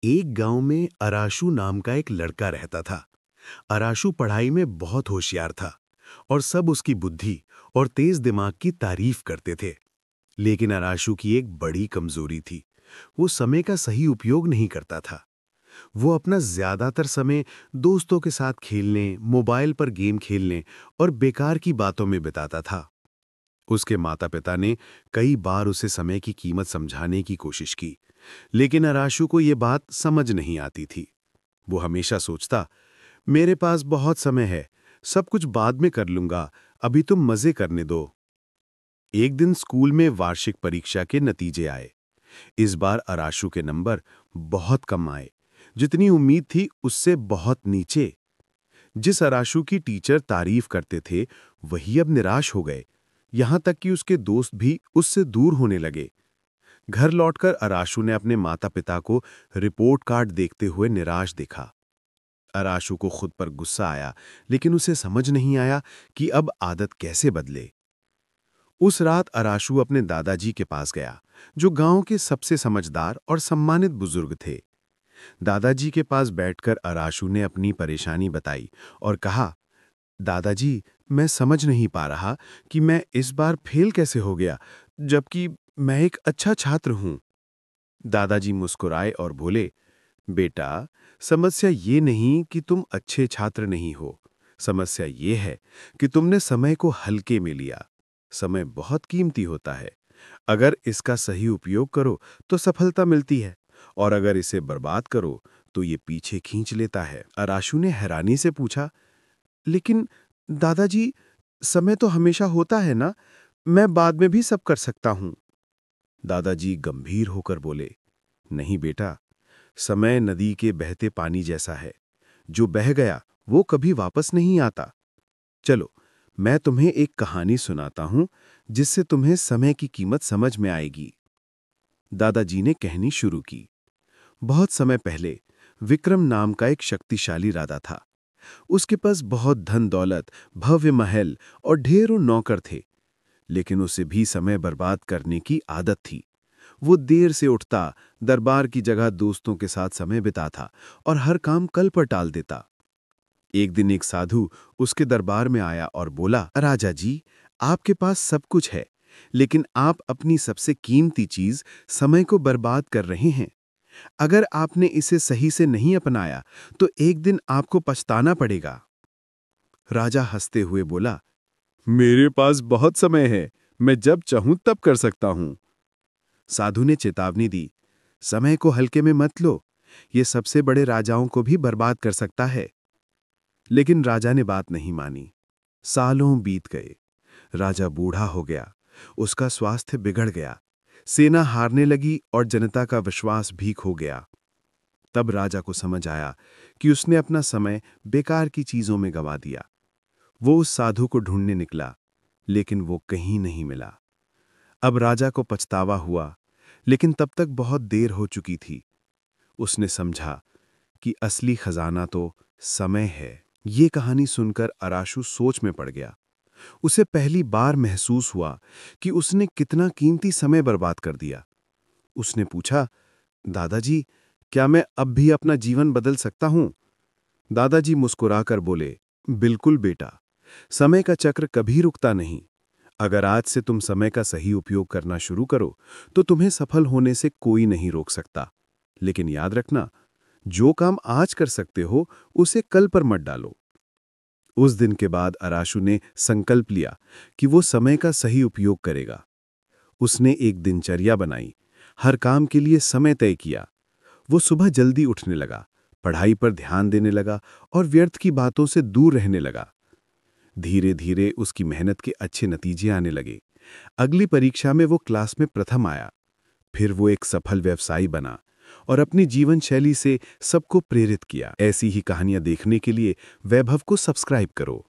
एक गांव में अराशु नाम का एक लड़का रहता था। अराशु पढ़ाई में बहुत होशियार था और सब उसकी बुद्धि और तेज दिमाग की तारीफ करते थे। लेकिन अराशु की एक बड़ी कमजोरी थी। वो समय का सही उपयोग नहीं करता था। वो अपना ज्यादातर समय दोस्तों के साथ खेलने, मोबाइल पर गेम खेलने और बेकार की बातों में बिताता था। उसके माता-पिता ने कई बार उसे समय की कीमत समझाने की कोशिश की, लेकिन अराशु को ये बात समझ नहीं आती थी। वो हमेशा सोचता, मेरे पास बहुत समय है, सब कुछ बाद में कर लूंगा, अभी तुम मजे करने दो। एक दिन स्कूल में वार्षिक परीक्षा के नतीजे आए। इस बार अराशु के नंबर बहुत कम आए। जितनी उम्मीद थी उससे बहुत नीचे। जिस अराशु की टीचर तारीफ करते थे, वही अब निराश हो गए। यहां तक कि उसके दोस्त भी उससे दूर होने लगे। घर लौटकर अराशु ने अपने माता पिता को रिपोर्ट कार्ड देखते हुए निराश देखा। अराशु को खुद पर गुस्सा आया, लेकिन उसे समझ नहीं आया कि अब आदत कैसे बदले। उस रात अराशु अपने दादाजी के पास गया, जो गांव के सबसे समझदार और सम्मानित बुजुर्ग थे। दादाजी के पास बैठकर अराशु ने अपनी परेशानी बताई और कहा, दादाजी, मैं समझ नहीं पा रहा कि मैं इस बार फेल कैसे हो गया, जबकि मैं एक अच्छा छात्र हूं। दादाजी मुस्कुराए और बोले, बेटा, समस्या ये नहीं कि तुम अच्छे छात्र नहीं हो। समस्या ये है कि तुमने समय को हल्के में लिया। समय बहुत कीमती होता है। अगर इसका सही उपयोग करो तो सफलता मिलती है, और अगर इसे बर्बाद करो तो ये पीछे खींच लेता है। अराशु ने हैरानी से पूछा, लेकिन दादाजी, समय तो हमेशा होता है ना? मैं बाद में भी सब कर सकता हूं। दादाजी गंभीर होकर बोले, नहीं बेटा, समय नदी के बहते पानी जैसा है। जो बह गया वो कभी वापस नहीं आता। चलो, मैं तुम्हें एक कहानी सुनाता हूं, जिससे तुम्हें समय की कीमत समझ में आएगी। दादाजी ने कहनी शुरू की। बहुत समय पहले विक्रम नाम का एक शक्तिशाली राजा था। उसके पास बहुत धन दौलत, भव्य महल और ढेरों नौकर थे। लेकिन उसे भी समय बर्बाद करने की आदत थी। वो देर से उठता, दरबार की जगह दोस्तों के साथ समय बिताता और हर काम कल पर टाल देता। एक दिन एक साधु उसके दरबार में आया और बोला, राजा जी, आपके पास सब कुछ है, लेकिन आप अपनी सबसे कीमती चीज समय को बर्बाद कर रहे हैं। अगर आपने इसे सही से नहीं अपनाया तो एक दिन आपको पछताना पड़ेगा। राजा हंसते हुए बोला, मेरे पास बहुत समय है, मैं जब चाहूं तब कर सकता हूं। साधु ने चेतावनी दी, समय को हल्के में मत लो, ये सबसे बड़े राजाओं को भी बर्बाद कर सकता है। लेकिन राजा ने बात नहीं मानी। सालों बीत गए। राजा बूढ़ा हो गया, उसका स्वास्थ्य बिगड़ गया, सेना हारने लगी और जनता का विश्वास भी खो गया। तब राजा को समझ आया कि उसने अपना समय बेकार की चीजों में गंवा दिया। वो उस साधु को ढूंढने निकला, लेकिन वो कहीं नहीं मिला। अब राजा को पछतावा हुआ, लेकिन तब तक बहुत देर हो चुकी थी। उसने समझा कि असली खजाना तो समय है। ये कहानी सुनकर अराशु सोच में पड़ गया। उसे पहली बार महसूस हुआ कि उसने कितना कीमती समय बर्बाद कर दिया। उसने पूछा, दादाजी, क्या मैं अब भी अपना जीवन बदल सकता हूं? दादाजी मुस्कुराकर बोले, बिल्कुल बेटा, समय का चक्र कभी रुकता नहीं। अगर आज से तुम समय का सही उपयोग करना शुरू करो तो तुम्हें सफल होने से कोई नहीं रोक सकता। लेकिन याद रखना, जो काम आज कर सकते हो उसे कल पर मत डालो। उस दिन के बाद अराशु ने संकल्प लिया कि वो समय का सही उपयोग करेगा। उसने एक दिनचर्या बनाई, हर काम के लिए समय तय किया। वो सुबह जल्दी उठने लगा, पढ़ाई पर ध्यान देने लगा और व्यर्थ की बातों से दूर रहने लगा। धीरे धीरे उसकी मेहनत के अच्छे नतीजे आने लगे। अगली परीक्षा में वो क्लास में प्रथम आया। फिर वो एक सफल व्यवसायी बना और अपनी जीवन शैली से सबको प्रेरित किया। ऐसी ही कहानियां देखने के लिए वैभव को सब्सक्राइब करो।